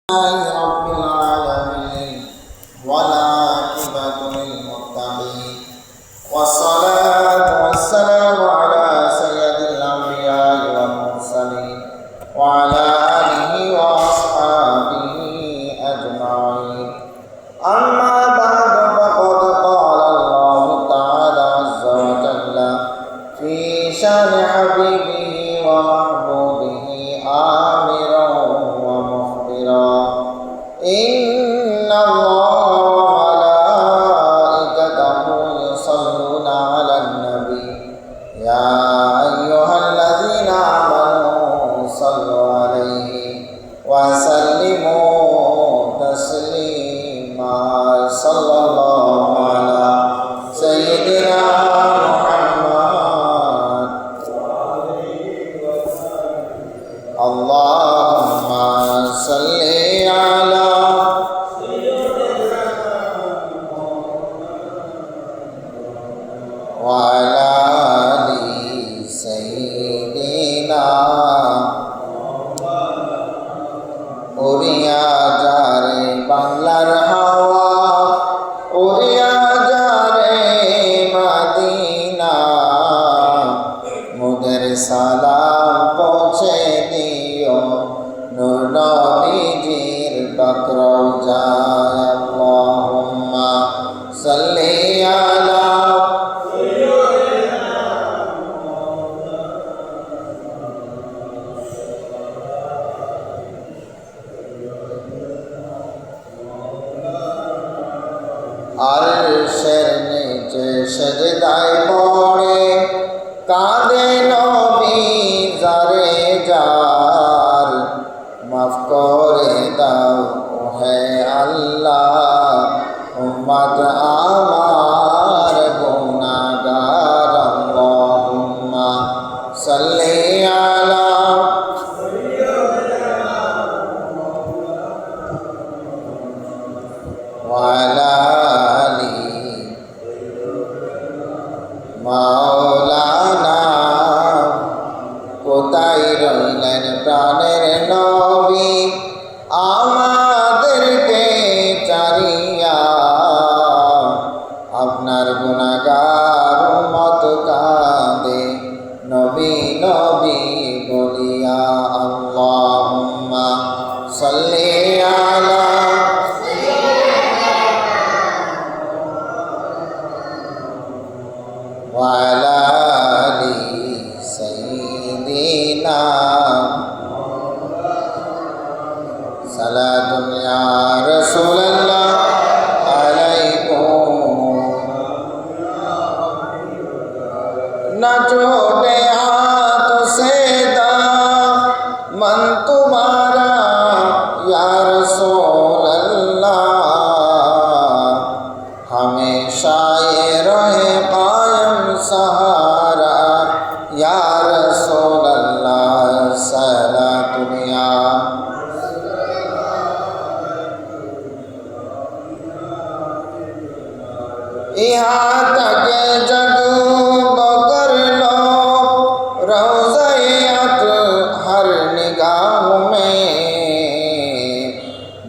رب العالمين والعاقبة للمتقين والصلاة والسلام على سيد الأنبياء والمرسلين وعلى آله وأصحابه أجمعين أما بعد فقد قال الله تعالى عز وجل في شأن حبيبه ومحبوبه آمرا ومخبرا إن الله وملائكته يصلون على النبي يا أيها الذين آمنوا صلوا عليه وسلموا تسليما صلى الله على سيدنا محمد اللهم صل على وعلى آل سيدنا উড়িয়া যারে বাংলার হাওয়া উড়িয়া যারে মদিনা মুদের সালাম পৌঁছে দিও নূর নবীজির বকরওজায় আল্লাহুম্মা সাল্লি আলা আরশের নিচে সেজদায় পড়ে কাঁদে নবী যারে যার মাফ করে দাও হে আল্লাহ উম্মত আমার গুনাহগার আল্লাহুম্মা সাল্লি আলা ওয়ালা মাওলানা কোথায় রইলেন প্রাণের নবী আমাদেরকে চারিয়া আপনার গুনাহগার উম্মত কাঁদে নবী নবী বলিয়া আল্লাহুম্মা সাল্লি আলা وعلى آل سيدنا صلاة يا رسول الله عليكم نہ چھوٹے ہاتھ سے دامن تمہارا یا رسول اللہ ہمیشہ یہ رہے سہارا یا رسول اللہ صلاۃ یا یہاں تک جگ بکر لو روضہ اطہر نگاہ میں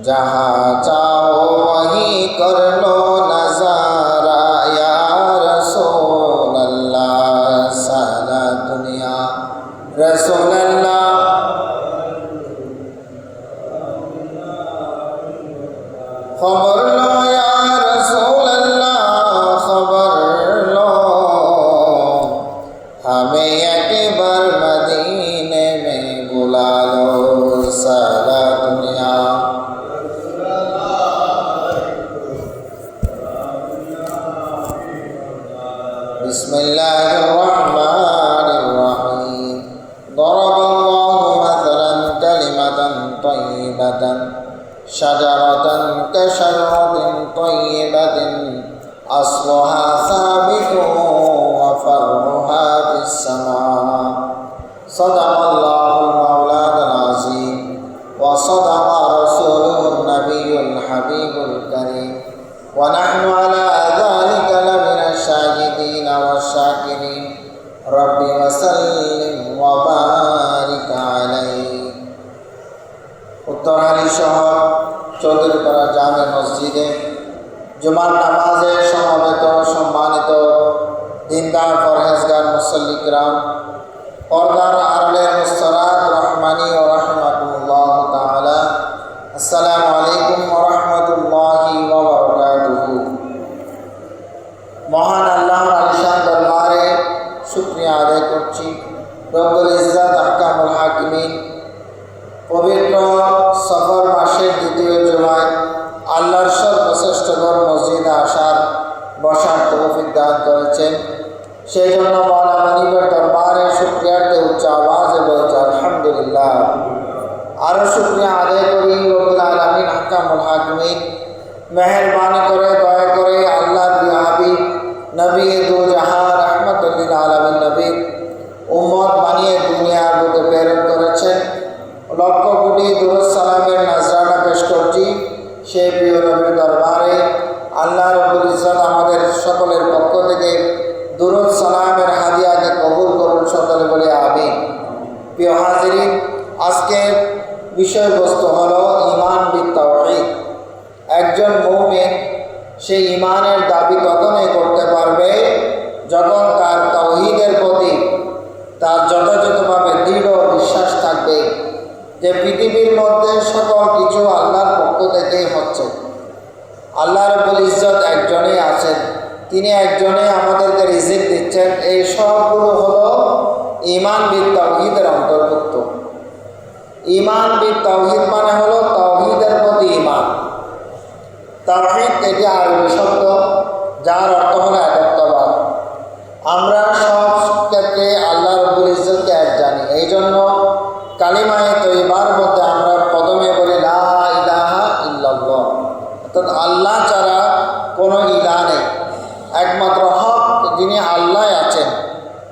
جہاں چاہو وہیں کر لو نظارہ یا رسول رسول اللہ خبر لو یا رسول اللہ خبر لو ہمیں ایک بار مدینے میں بلا لو سارا دنیا بسم اللہ الرحمن الرحیم ضرب الله مثلا كلمة طيبة شجرة كشجرة طيبة أصلها ثابت وفرعها في السماء صدق الله المولى العظيم وصدق رسوله النبي الحبيب الكريم ونحن على ذلك لمن الشاهدين والشاكرين رب وسلم وبارك عليه উত্তরহারি শহর চৌধুরীপাড়া জামে মসজিদে জুমার নামাজে সমবেত সম্মানিত দিনদার পরহেজগার মুসল্লি কিরাম, পর্দার আড়ালের মুস্তরাত রহমানি ও রাহমাতুল্লাহ তাআলা, আসসালামু আলাইকুম ওয়া রাহমাতুল্লাহি ওয়া বারাকাতুহু। মহান আল্লাহর আলিশান দরবারে শুকরিয়া আদায় করছি। রব্বুল ইজ্জত আহকামুল হাকিমিন পবিত্র সফর মাসের দ্বিতীয় জুমায় আল্লাহর সর্বশ্রেষ্ঠগণ মসজিদে আসার বসার তৌফিক দান করেছেন। সেই জন্য মওলা মনিবের দরবারে শুকরিয়ার্থে উচ্চ আওয়াজে বলছি আলহামদুলিল্লাহ। আরও শুকরিয়া আদায় করি রব্বুল আলামিন আহকামুল হাকিমিন মেহেরবানি করে দয়া করে আল্লাহর হাবিব নবী দু জাহান রাহমাতুল লিল আলামিন নবীর উম্মত বানিয়ে দুনিয়ার বুকে প্রেরণ করেছেন। লক্ষ কোটি দুরূদ সালামের নাজরানা পেশ করছি সেই প্রিয় নবীর দরবারে। আল্লাহ রব্বুল ইজ্জত আমাদের সকলের পক্ষ থেকে দুরূদ সালামের হাদিয়াকে কবুল করুন, সকলে বলে আমিন। প্রিয় হাজিরিন, আজকের বিষয়বস্তু হলো ঈমান বিত তাওহীদ। একজন মুমিন সেই ঈমানের দাবি তখনই করতে পারবে যখন তার তাওহীদের প্রতি তার যথাযথভাবে দৃঢ় বিশ্বাস থাকবে যে পৃথিবীর মধ্যে সকল কিছু আল্লাহর পক্ষ থেকেই হচ্ছে। আল্লাহ রাব্বুল ইজ্জত একজনই আছেন, তিনি একজনেই আমাদেরকে রিজিক দিচ্ছেন। এই সবগুলো হলো ঈমান বিত তাওহীদের অন্তর্ভুক্ত। ঈমান বিত তাওহীদ মানে হলো তাওহীদের প্রতি ঈমান। তাওহীদ এটি আরবি শব্দ, যার অর্থ হলো একত্ববাদ। আমরা সব ক্ষেত্রে আল্লাহ রাব্বুল ইজ্জতকে এক জানি। এই জন্য কালিমায়ে তয়্যিবার মধ্যে আমরা প্রথমে বলি লা ইলাহা ইল্লাল্লাহ, অর্থাৎ আল্লাহ ছাড়া কোনো ইলাহ নেই, একমাত্র হক যিনি আল্লাহ আছেন।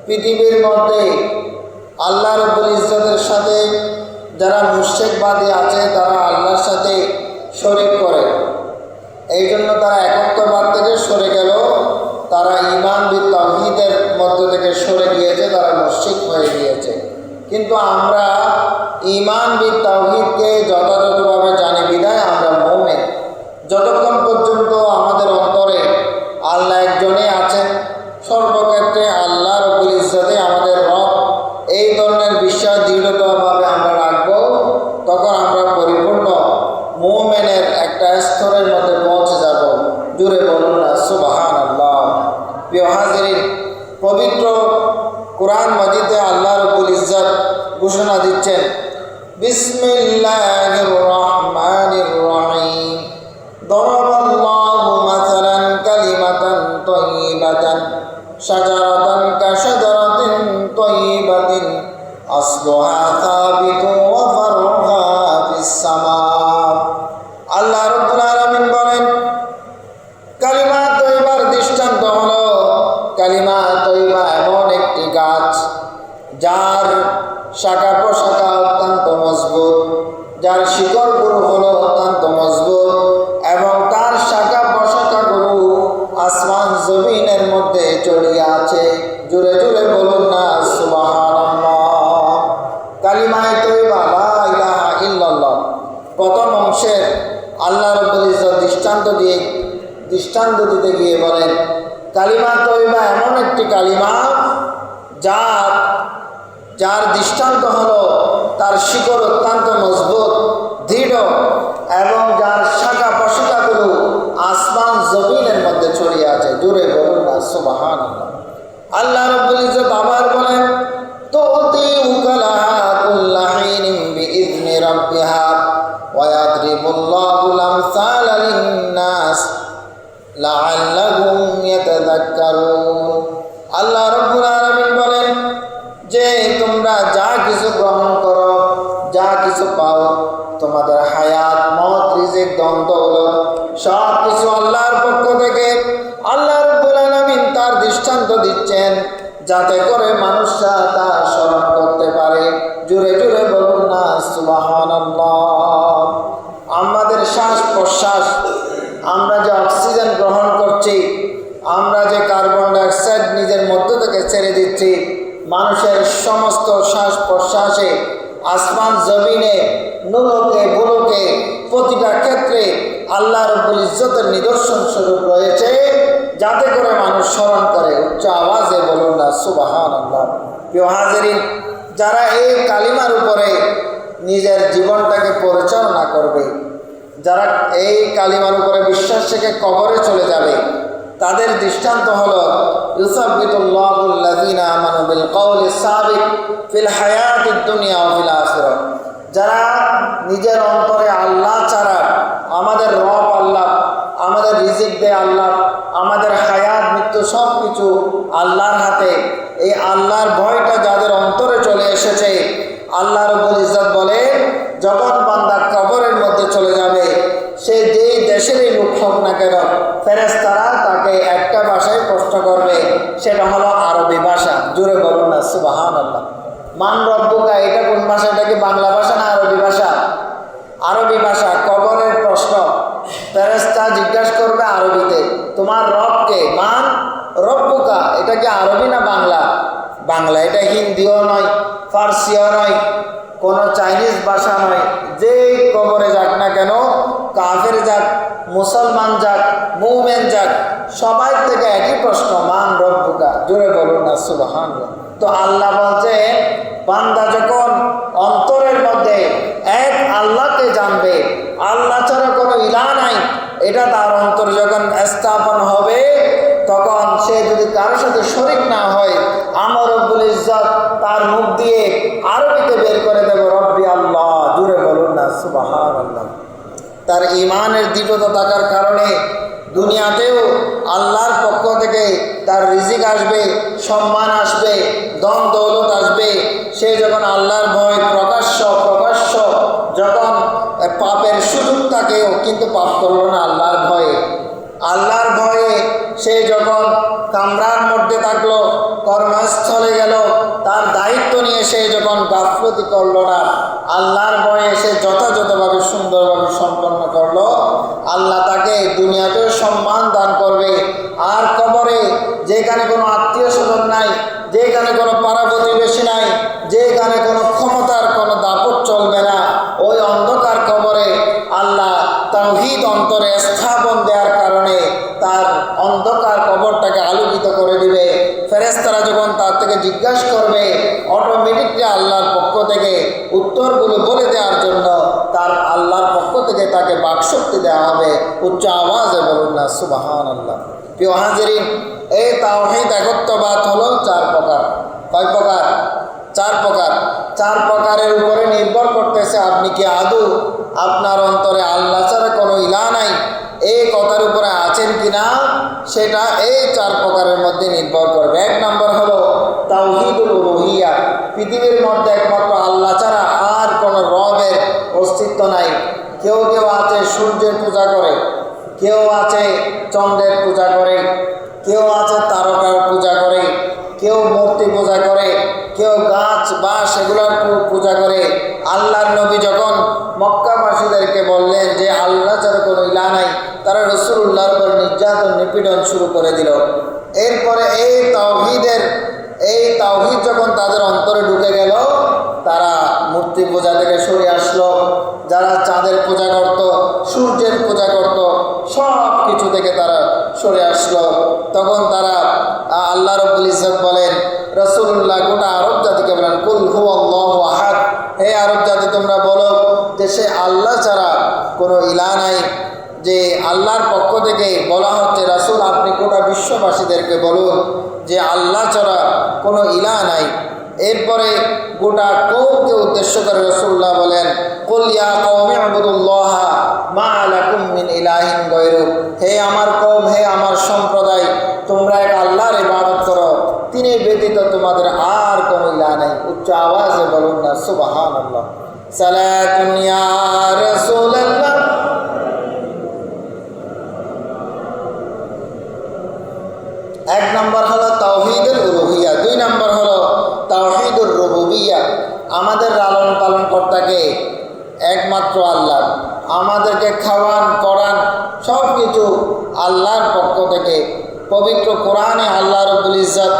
পৃথিবীর মধ্যে আল্লাহ রাব্বুল ইজ্জতের সাথে যারা মুশরিকবাদী আছে তারা আল্লাহর সাথে শরীক করে, এই জন্য তারা একত্ববাদ থেকে সরে গেল, তারা ঈমান বিত তাওহীদের মধ্য থেকে সরে গিয়েছে, তারা মুশরিক হয়ে গিয়েছে। কিন্তু আমরা ঈমান বিত তাওহীদকে যথাযথভাবে জানি বিধায় আমরা মুমিন। যতক্ষণ পর্যন্ত আমাদের অন্তরে আল্লাহ একজনই আছেন, সর্বক্ষেত্রে আল্লাহ রাব্বুল ইজ্জতে আমাদের রব, এই ধরনের বিশ্বাস দৃঢ়ভাবে আমরা রাখব, তখন আমরা পরিপূর্ণ মুমিনের একটা স্তরের মধ্যে পৌঁছে যাব। জুড়ে বলুন না সুবহানাল্লাহ। প্রিয় হাজিরিন, পবিত্র কুরআন মাজিদে আল্লাহ রাব্বুল ইজ্জত ঘোষণা দিচ্ছেন, বিসমিল্লাহির রহমানির রহিম, দরাবাল্লাহু মাসালান কালিমাতান তাইয়্যিবাতান শাজারাতান কাশাজারাতিন তাইয়্যিবাতিন আসলুহা সাবিতুন ওয়া ফারউহা ফিস সামা। আল্লাহ রাব্বুল আলামিন বলেন, কালিমা তয়্যিবার দৃষ্টান্ত হলো, কালিমা তয়্যিবা এমন একটি গাছ যার শাখা প্রশাখা অত্যন্ত মজবুত, যার শিকড়গুলো হলো অত্যন্ত মজবুত এবং তার শাখা প্রশাখাগুলো আসমান জমিনের মধ্যে ছড়িয়ে আছে। জুড়ে জুড়ে বলুন না সুবহানাল্লাহ। কালিমায়ে তয়্যিবা লা ইলাহা ইল্লাল্লাহ প্রথম অংশের আল্লাহ রাব্বুল ইজ্জত দৃষ্টান্ত দিতে গিয়ে বলেন, কালিমা তয়্যিবা এমন একটি কালিমা যার দৃষ্টান্ত হলো তার শিকড় অত্যন্ত মজবুত দৃঢ় এবং যার শাখা প্রশাখাগুলো আসমান জমিনের মধ্যে ছড়িয়ে আছে। জুড়ে বলুন না সুবহানাল্লাহ। আল্লাহ রাব্বুল ইজ্জত আবার বলেন, তুতি উকালাহা কুল্লা হিনিন বিইذনি রাব্বিহা ওয়া ইয়াদরিবুল্লাহুল আমসালা লিন-নাস লাআল্লাহুম ইয়াতাযাক্কারুন। আল্লাহ রাব্বুল আলামিন বলেন যে তোমরা যা কিছু গ্রহণ করো, যা কিছু পাও, তোমাদের হায়াত, মত, রিজিক, দৌলত সব কিছু আল্লাহর পক্ষ থেকে। আল্লাহ রাব্বুল আলামিন তার দৃষ্টান্ত দিচ্ছেন যাতে করে মানুষরা তা স্মরণ করতে পারে। জুড়ে জুড়ে বলুন না সুবহানাল্লাহ। আমাদের শ্বাস প্রশ্বাস, আমরা যে অক্সিজেন গ্রহণ করছি, আমরা যে কার্বন ডাইঅক্সাইড নিজের মধ্য থেকে ছেড়ে দিচ্ছি, মানুষের সমস্ত শ্বাস প্রশ্বাসে আসমান জমিনে নুলোকে বুলোকে আল্লাহ রাব্বুল ইজ্জতের নিদর্শন স্বরূপ রয়েছে, যাতে করে মানুষ স্মরণ করে। উচ্চ আওয়াজে বলুন না সুবহানাল্লাহ। প্রিয় হাজিরিন, যারা এই কালিমার উপরে নিজের জীবনটাকে পরিচালনা করবে, যারা এই কালিমার উপরে বিশ্বাস থেকে কবরে চলে যাবে, তাদের দৃষ্টান্ত হলো ইউসাব্বিতুল্লাহুল্লাযীনা আমানু বিল কওলি সাবিত ফিল হায়াতিদ দুনিয়া ওয়া ফিল আখিরাহ। যারা নিজের অন্তরে আল্লাহ ছাড়া, আমাদের রব আল্লাহ, আমাদের রিজিক দেয় আল্লাহ, আমাদের হায়াত মৃত্যু সব কিছু আল্লাহর হাতে, এই আল্লাহর ভয়টা যাদের অন্তরে চলে এসেছে, আল্লাহ রাব্বুল ইজ্জত বলে যখন বান্দা কবরের মধ্যে চলে যাবে, সে যেই দেশেরই লোক হোক না কেন, ফেরেশতারা তাকে একটা ভাষায় প্রশ্ন করবে, সেটা হলো আরবি ভাষা। জোরে বলুন না সুবহানাল্লাহ। মান রব্বুকা, এটা কোন ভাষা? এটা কি বাংলা ভাষা না আরবি ভাষা? আরবি ভাষা। কবরের প্রশ্ন, ফেরেশতা জিজ্ঞাসা করবে আরবিতে, তোমার রবকে? মান রব্বুকা, এটা কি আরবি না বাংলা? বাংলা। এটা হিন্দিও নয়, ফার্সিও নয়, কোনো চাইনিজ ভাষা নয়। যেই কবরে যাক না কেন, কাফের যাক, মুসলমান যাক, মুমিন যাক, সবাই থেকে একই প্রশ্ন, মান রব্বুকা। জোরে বলুন না সুবহানাল্লাহ। তো আল্লাহ বলছে, বান্দা যখন অন্তরের মধ্যে এক আল্লাহকে জানবে, আল্লাহ ছাড়া কোনো ইলাহ নাই, এটা তার অন্তর যখন স্থাপন হবে, তখন সে যদি কারোর সাথে শরীক না হয়, আমার রব্বুল ইজ্জত তার মুখ দিয়ে আরবিতে বের করে দেব, রব্বি আল্লাহ। জোরে বলুন না সুবহানাল্লাহ। তার ঈমানের দৃঢ়তা থাকার কারণে দুনিয়াতেও আল্লাহর পক্ষ থেকে তার রিজিক আসবে, সম্মান আসবে, ধন দৌলত আসবে। সে যখন আল্লাহর ভয় প্রকাশ্য যখন পাপের সুযোগ থাকেও কিন্তু পাপ করলো না আল্লাহর ভয়ে, আল্লাহর ভয়ে সে যখন কামরার মধ্যে থাকলো, কর্মস্থলে গেল, তার দায়িত্ব নিয়ে সে যখন গাফলতি করলো না, আল্লাহর ভয়ে সে যথাযথভাবে সুন্দরভাবে সম্পন্ন করলো, আল্লাহ তাকে দুনিয়াতেও সম্মান দান করবে। আর কবরে যেখানে কোনো আত্মীয় স্বজন নাই, যেখানে কোনো পাড়া প্রতিবেশী নাই, যেখানে কোনো ক্ষমতার কোনো দাপট চলবে না, ওই অন্ধকার কবরে আল্লাহ তাওহীদ অন্তরে স্থাপন দেওয়ার কারণে তার অন্ধকার কবরটাকে আলোকিত করে দিবে। ফেরেশতারা যখন তার থেকে জিজ্ঞাসা করবে, অটোমেটিকলি আল্লাহর পক্ষ থেকে উত্তরগুলো বলে দেওয়ার জন্য তার আল্লাহর পক্ষ থেকে তাকে বাকশক্তি দেওয়া হবে। উচ্চ আওয়াজে বলুন না সুবহানাল্লাহ। প্রিয় হাজিরিন, এই তাওহীদ একত্ববাদ হলো চার প্রকার। কয় প্রকার? চার প্রকার। চার প্রকারের উপরে নির্ভর করতেছে আপনি কি আদৌ আপনার অন্তরে আল্লাহ ছাড়া কোনো ইলাহ নাই এই কথার উপরে আছেন কিনা, সেটা এই চার প্রকারের মধ্যে নির্ভর করবে। এক নম্বর হলো তাওহীদুল উলুহিয়া। পৃথিবীর মধ্যে একমাত্র আল্লাহ ছাড়া আর কোনো রবের অস্তিত্ব নাই। কেউ কেউ আছে সূর্যের পূজা করে, কেউ আছে চন্দ্রের পূজা করে, কেউ আছে তারকার পূজা করে, কেউ মূর্তি পূজা করে, কেউ গাছ বাঁশ এগুলোর পূজা করে। আল্লাহর নবী যখন মক্কাবাসীদেরকে বললেন যে আল্লাহ ছাড়া কোনো ইলাহ নাই, তারা রাসূলুল্লাহর উপর নির্যাতন নিপীড়ন শুরু করে দিল। এরপরে এই তাওহীদ যখন তাদের অন্তরে ঢুকে গেল, তারা মূর্তি পূজা থেকে সরে আসলো। যারা চাঁদের পূজা করত, সূর্যের পূজা করত, সব কিছু থেকে তারা সরে আসলো। তখন তারা আল্লাহ রাব্বুল ইজ্জত বলেন, রাসূলুল্লাহ গোটা আরব জাতিকে বলেন, কুল হুয়াল্লাহু আহাদ, হে আরব জাতি তোমরা বলো যে সে আল্লাহ ছাড়া কোনো ইলাহ নাই। যে আল্লাহর পক্ষ থেকে বলা হচ্ছে, রাসূল আপনি গোটা বিশ্ববাসীদেরকে বলুন যে আল্লাহ ছাড়া কোনো ইলাহ নাই। এরপরে গোটা কওমকে উদ্দেশ্য করে রাসূলুল্লাহ বলেন, কুল ইয়া কওমি ইবুদুল্লাহা মা লাকুম মিন ইলাহিন গায়রু, হে আমার কওম, হে আমার সম্প্রদায়, তোমরা এক আল্লাহর ইবাদত করো, তিনি ব্যতীত তোমাদের আর কোনো ইলাহ নাই। উচ্চ আওয়াজে বলুন না সুবহানাল্লাহ। সালাতুন ইয়া রাসূলুল্লাহ। এক নম্বর হলো তাওহীদুল উলুহিয়া, দুই নম্বর হলো তাওহীদুর রুবুবিয়্যাহ। আমাদের লালন পালন কর্তাকে একমাত্র আল্লাহ, আমাদেরকে খাওয়ান পড়ান সব কিছু আল্লাহর পক্ষ থেকে। পবিত্র কোরআনে আল্লাহ রাব্বুল ইজ্জত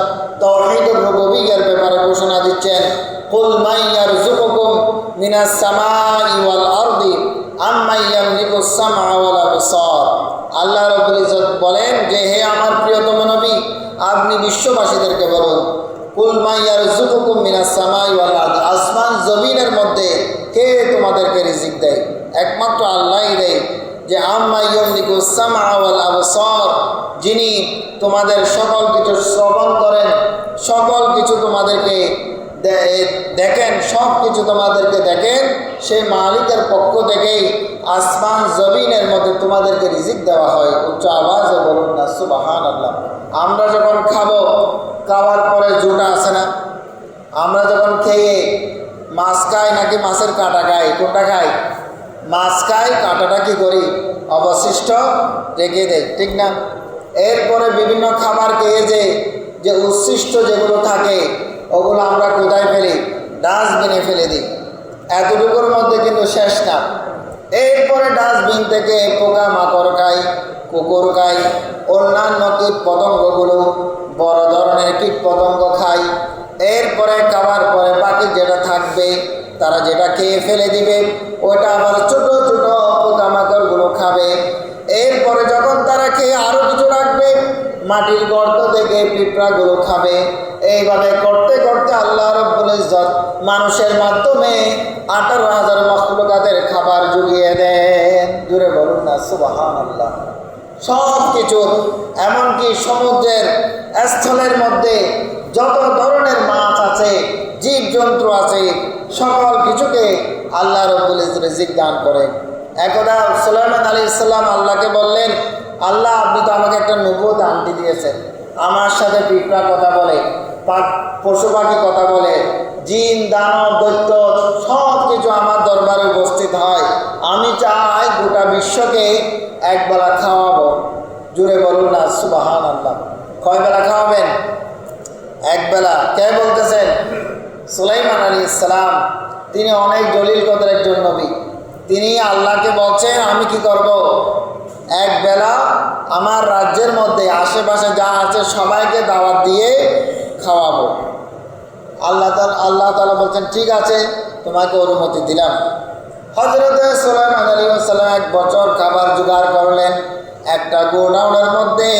তাওহীদুর রুবুবিয়্যাহর ব্যাপারে ঘোষণা দিচ্ছেন, কুল মান ইয়ারযুকুকুম মিনাস সামাই ওয়াল আরদি আম আম্মান ইয়ামলিকুস সামআ ওয়াল আবসার। আল্লাহ রাব্বুল ইজ্জত বলেন যে হে আমার প্রিয়তম নবী, আপনি বিশ্ববাসীদেরকে বলুন, কুল মান ইয়ারযুকুকুম মিনাস সামাই ওয়াল আরদ, আসমান জমিনের মধ্যে কে তোমাদেরকে রিজিক দেয়? একমাত্র আল্লাহই দেয়। যে আম্মা ইয়ামলিকুস সামআ ওয়াল আবসার, যিনি তোমাদের সকল কিছু শ্রবণ করেন, সকল কিছু তোমাদেরকে দেখেন, সব কিছু তোমাদেরকে দেখেন, সেই মালিকের পক্ষ থেকেই আসমান জমিনের মধ্যে তোমাদেরকে রিজিক দেওয়া হয়। উচ্চ আওয়াজে বলুন না সুবহানাল্লাহ। আমরা যখন খাবো, খাওয়ার পরে জুটা আছে না, আমরা যখন খেয়ে মাছ খাই নাকি মাছের কাঁটা খাই? কোনটা খাই? মাছ খাই, কাঁটাটা কি করি? অবশিষ্ট রেখে দেয়, ঠিক না? এরপরে বিভিন্ন খাবার খেয়ে যে উচ্ছিষ্ট যেগুলো থাকে ওগুলো আমরা কোথায় ফেলি? ডাস্টবিনে ফেলে দিই। এতটুকুর মধ্যে কিন্তু শেষ না। এরপরে ডাস্টবিন থেকে পোকা মাকড় খাই, কুকুর খাই, অন্যান্য কীট পতঙ্গগুলো, বড় ধরনের কীট পতঙ্গ খাই। এরপরে খাওয়ার পরে বাকি যেটা থাকবে তারা যেটা খেয়ে ফেলে দিবে, ওইটা আবার ছোট ছোট পোকামাকড়গুলো খাবে। এরপরে যখন তারা খেয়ে আরও কিছু রাখবে, মাটির গর্ত থেকে পিঁপড়াগুলো খাবে। এইভাবে করতে করতে আল্লাহ রাব্বুল ইজ্জত মানুষের মাধ্যমে 18,000 মখলুকাতের খাবার জুগিয়ে দেন। জুড়ে বলুন না সুবহানাল্লাহ। সব কিছু, এমনকি সমুদ্রের স্থলের মধ্যে যত ধরনের মাছ আছে, জীবজন্তু আছে, সকল কিছুকে আল্লাহ রাব্বুল ইজ্জত রিজিক দান করেন। একদা সুলাইমান আলাইহিস সালাম আল্লাহকে বললেন, আল্লাহ আপনি তো আমাকে একটা নবুয়ত আংটি দিয়েছেন, আমার সাথে পিঁপড়া কথা বলে, পশু পাখি কথা বলে, জিন দানব দৈত্য সব কিছু আমার দরবারে উপস্থিত হয়। আমি চাই গোটা বিশ্বকে একবেলা খাওয়াবো। জুড়ে বলুন না সুবহানাল্লাহ। কয় বেলা খাওয়াবেন? একবেলা। কে বলতেছেন? সুলাইমান আলাইহিস সালাম। তিনি অনেক জলিল কদরের একজন নবী। তিনি আল্লাহকে বলছেন আমি কি করব? একবেলা আমার রাজ্যের মধ্যে আশেপাশে যা আছে সবাইকে দাওয়াত দিয়ে খাওয়াবো। আল্লাহ তাআলা বলছেন ঠিক আছে, তোমাকে অনুমতি দিলাম। হযরত সুলাইমান আলাইহিস সালাম 1 বছর খাবার জোগাড় করলেন, একটা গোডাউনের মধ্যে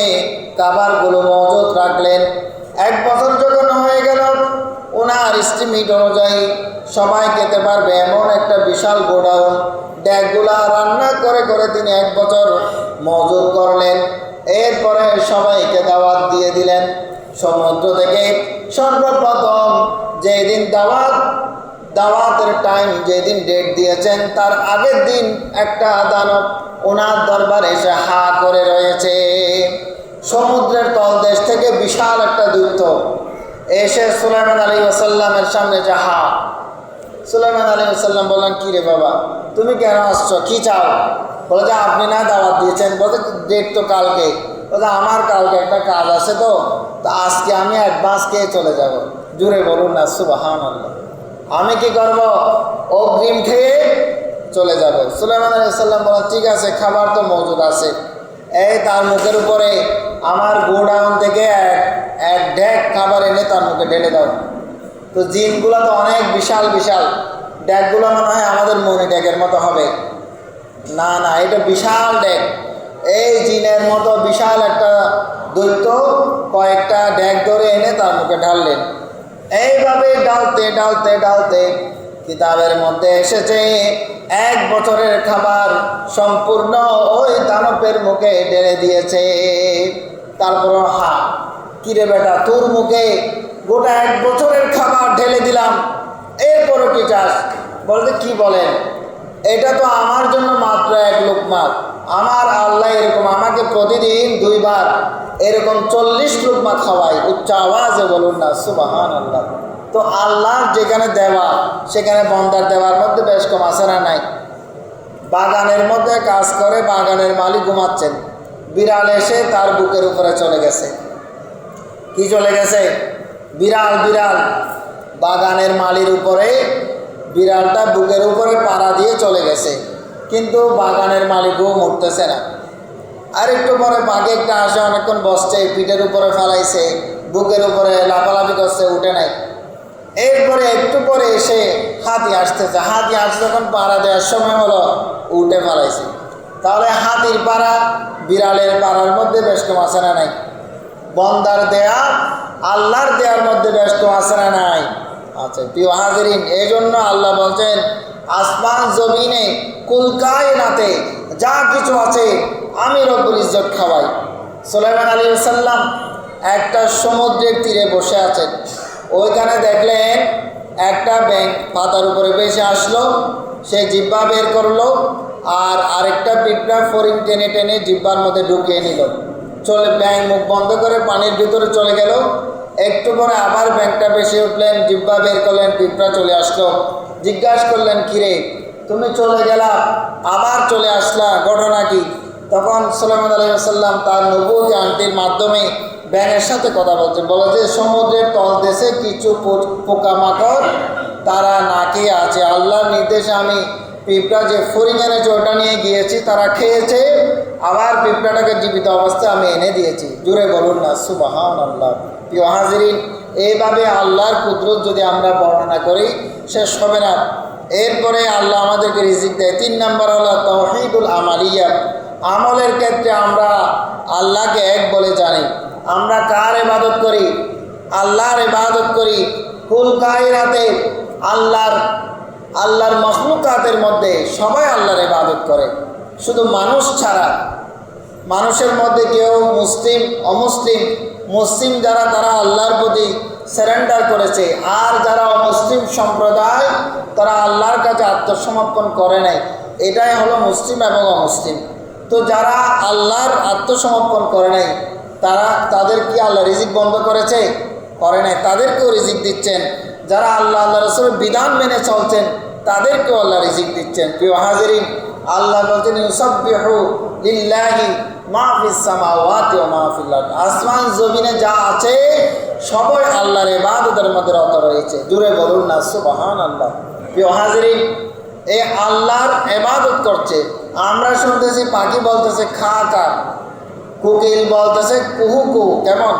খাবারগুলো মজুত রাখলেন। 1 বছর যখন হয়ে গেল, ওনার এস্টিমেট অনুযায়ী সবাই খেতে পারবে এমন একটা বিশাল গোডাউন, ডেকগুলা রান্না করে করে তিনি 1 বছর মজুত করলেন। এরপরে সবাইকে দাওয়াত দিয়ে দিলেন। সমুদ্র থেকে সর্বপ্রথম যেদিন দাওয়াতের টাইম, যেদিন ডেট দিয়েছেন তার আগের দিন একটা দানব ওনার দরবারে এসে হা করে রয়েছে। সমুদ্রের তলদেশ থেকে বিশাল একটা দৈত্য এসে সুলাইমান আলাইহিস সালামের সামনে যে হা। সুলাইমান আলাইহিস সালাম বললেন, কি রে বাবা, তুমি কেন আসছো, কি চাও? বলে যে আপনি না দাওয়াত দিয়েছেন। বলতে ডেট তো কালকে। বলতে আমার কালকে একটা কাজ আছে, তো আজকে আমি অ্যাডভান্স খেয়ে চলে যাব। জুড়ে বলুন না সুবহানাল্লাহ। আমি কি করব? অগ্রিম খেয়ে চলে যাব। সুলাইমান আলাইহিস সালাম বলেন ঠিক আছে, খাবার তো মজুদ আছে। এই তার মুখের উপরে আমার গোডাউন থেকে এক ডেক খাবার এনে তার মুখে ঢেলে দাও। তো জিনগুলো তো অনেক বিশাল বিশাল, ডেকগুলো মনে হয় আমাদের মনি ডেকের মতো হবে। না না, এটা বিশাল ডেক। এই জিনের মতো বিশাল একটা দৈত্য কয়েকটা ডেক ধরে এনে তার মুখে ঢাললেন। এইভাবে ডালতে ডালতে ডালতে কিতাবের মধ্যে এসেছে 1 বছরের খাবার সম্পূর্ণ ওই দানবের মুখে ঢেলে দিয়েছে। তারপর হা, কিরে বেটা, তোর মুখে গোটা 1 বছরের খাবার ঢেলে দিলাম, এরপরও কি চাস? বলতে কি বলেন, এটা তো আমার জন্য মাত্র 1 লুকমা। আমার আল্লাহ এরকম আমাকে প্রতিদিন 2 বার এরকম 40 লুকমা খাওয়াই। উচ্চ আওয়াজে বলুন না সুবহানাল্লাহ। তো আল্লাহর যেখানে দেওয়া সেখানে বন্দার দেওয়ার মধ্যে বেশ কম আছে না নাই? বাগানের মধ্যে কাজ করে বাগানের মালিক ঘুমাচ্ছেন, বিড়াল এসে তার বুকের উপরে চলে গেছে। কি চলে গেছে? বিড়াল। বাগানের মালির উপরে বিড়ালটা বুকের উপরে পাড়া দিয়ে চলে গেছে, কিন্তু বাগানের মালিকও মরতেছে না। আর একটু পরে বাঘে একটা আসে, অনেকক্ষণ বসছে, পিঠের উপরে ফেলাইছে, বুকের উপরে লাফালাফি করছে, উঠে নাই। এরপরে একটু পরে এসে হাতি আসতেছে, হাতি আসতে যখন পাড়া দেওয়ার সময় হলো উঠে ফেলাইছে। তাহলে হাতির পাড়া বিড়ালের পাড়ার মধ্যে বেশ কম আছে না নাই? বন্দার দেয়া আল্লাহর দেয়ার মধ্যে বেশ কম আছে না নাই? আচ্ছা প্রিয় হাজিরিন, এই জন্য আল্লাহ বলছেন আসমান জমিনে কুলকায়নাতে যা কিছু আছে আমি রব্বুল ইজ্জত খাওয়াই। সুলাইমান আলাইহিস সালাম একটা সমুদ্রের তীরে বসে আছেন, ওইখানে দেখলেন একটা ব্যাঙ পাতার উপরে ভেসে আসলো, সে জিহ্বা বের করলো আর আরেকটা পিঁপড়া ফড়িং টেনে টেনে জিহ্বার মধ্যে ঢুকিয়ে নিল। চলে ব্যাঙ মুখ বন্ধ করে পানির ভিতরে চলে গেল। একটু পরে আবার ব্যাঙটা ভেসে উঠলেন, জিহ্বা বের করলেন, পিঁপড়া চলে আসলো। জিজ্ঞাসা করলেন, কিরে তুমি চলে গেলা আবার চলে আসলা, ঘটনা কি? তখন সুলাইমান আলাইহিস সালাম তার নবুয়তি আংটির মাধ্যমে ব্যাঙের সাথে কথা বলছেন, বলে যে সমুদ্রের তলদেশে কিছু পোকামাকড় তারা না খেয়ে আছে, আল্লাহর নির্দেশে আমি পিঁপড়া যে ফড়িং এনেছে ওটা নিয়ে গিয়েছি, তারা খেয়েছে, আবার পিঁপড়াটাকে জীবিত অবস্থায় আমি এনে দিয়েছি। জুড়ে বলুন না সুবহানাল্লাহ। প্রিয় হাজিরিন, এইভাবে আল্লাহর কুদরত যদি আমরা বর্ণনা করি শেষ হবে না। এরপরে আল্লাহ আমাদেরকে রিজিক দেয়। 3 নম্বর হলো তাওহীদুল আমালিয়া। আমলের ক্ষেত্রে আমরা আল্লাহকে এক বলে জানি। আমরা কার ইবাদত করি? আল্লাহর ইবাদত করি। কুল কায়নাতে আল্লাহর মখলুকাতের মধ্যে সবাই আল্লাহর ইবাদত করে, শুধু মানুষ ছাড়া। মানুষের মধ্যে কেউ মুসলিম অমুসলিম, মুসলিম যারা তারা আল্লাহর প্রতি সারেন্ডার করেছে, আর যারা অমুসলিম সম্প্রদায় তারা আল্লাহর কাছে আত্মসমর্পণ করে নাই। এটাই হলো মুসলিম এবং অমুসলিম। তো যারা আল্লাহর আত্মসমর্পণ করে নাই তাদের কি আল্লাহ রিজিক বন্ধ করেছে? করে নাই, তাদেরকেও রিজিক দিচ্ছেন। যারা আল্লাহ রাসূলের বিধান মেনে চলছেন তাদেরকেও আল্লাহ রিজিক দিচ্ছেন। প্রিয় হাজিরিন, আল্লাহ বলছেন ইউসাব্বিহু লিল্লাহি মা ফিস সামাওয়াতি ওয়া মা ফিল আরদ। আসমান জমিনে যা আছে সবই আল্লাহর ইবাদতের মধ্যে রত রয়েছে। জুড়ে বলুন না সুবহানাল্লাহ। প্রিয় হাজিরিন, এই আল্লাহর ইবাদত করছে। আমরা শুনতেছি পাখি বলতেছে খা খা, কোকিল বলতেছে কুহু কুহু, কেমন?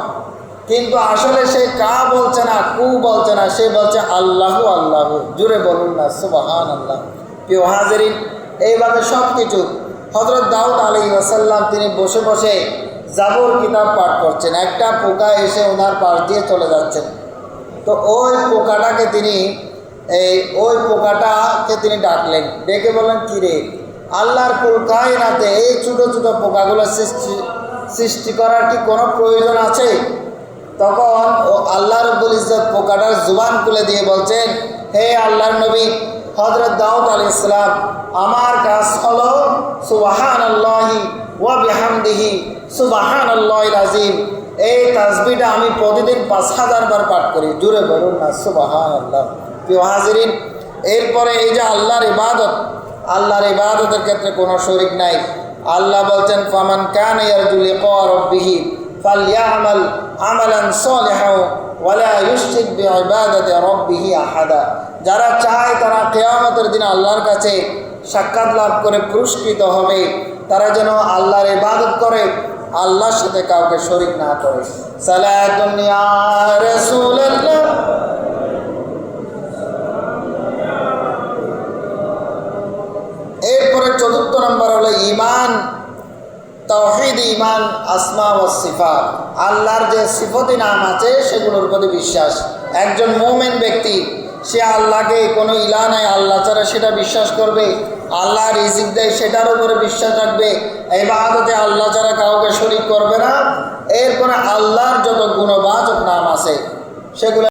কিন্তু আসলে সে কা বলছে না, কু বলছে না, সে বলছে আল্লাহু আল্লাহু। জুড়ে বলুন না সুবহানাল্লাহ। প্রিয় হাজিরিন, এইভাবে সব কিছু হযরত দাউদ আলাইহিস সালাম তিনি বসে বসে জাবুর কিতাব পাঠ করছেন, একটা পোকা এসে ওনার পাশ দিয়ে চলে যাচ্ছেন। তো ওই পোকাটাকে তিনি ডাকলেন, ডেকে বললেন, কিরে আল্লাহর কুল কায়নাতে এই ছোটো ছোটো পোকাগুলো সৃষ্টি করার কি কোনো প্রয়োজন আছে? তখন ও আল্লাহ রাব্বুল ইজ্জত পোকাটার জুবান খুলে দিয়ে বলছেন, হে আল্লাহর নবী হযরত দাউদ আলাইহিস সালাম, আমার কাজ হলো সুবহানাল্লাহি ওয়া বিহামদিহি সুবহানাল্লাহিল আযীম। এই তাসবিহটা আমি প্রতিদিন 5000 বার পাঠ করি। জুড়ে বলুন না সুবহানাল্লাহ। প্রিয় হাজিরিন, এরপরে এই যে আল্লাহর ইবাদতের ক্ষেত্রে কোনো শরীক নাই। আল্লাহ বলছেন ফামান কানা ইয়ারজু লিকা রাব্বিহি ফালইআমাল আমালান সালিহান ওয়া লা ইউশরিক বিইবাদাতি রাব্বিহি আহাদা। যারা চায় তারা কিয়ামতের দিন আল্লাহর কাছে সাক্ষাৎ লাভ করে পুরস্কৃত হবে, তারা যেন আল্লাহর ইবাদত করে, আল্লাহর সাথে কাউকে শরীক না করে। সালাতুন ইয়া রাসূলুল্লাহ। এরপরে 4 নম্বর হলো ঈমান, তাওহীদ ঈমান, আসমা ওয়াস সিফাত। আল্লাহর যে সিফতি নাম আছে সেগুলোর প্রতি বিশ্বাস। একজন মুমিন ব্যক্তি সে আল্লাহকে কোনো ইলাহ নাই আল্লাহ ছাড়া সেটা বিশ্বাস করবে, আল্লাহ রিজিক দেয় সেটার উপরে বিশ্বাস রাখবে, ইবাদতে আল্লাহ ছাড়া কাউকে শরীক করবে না। এরপরে আল্লাহর যত গুণবাচক নাম আছে সেগুলো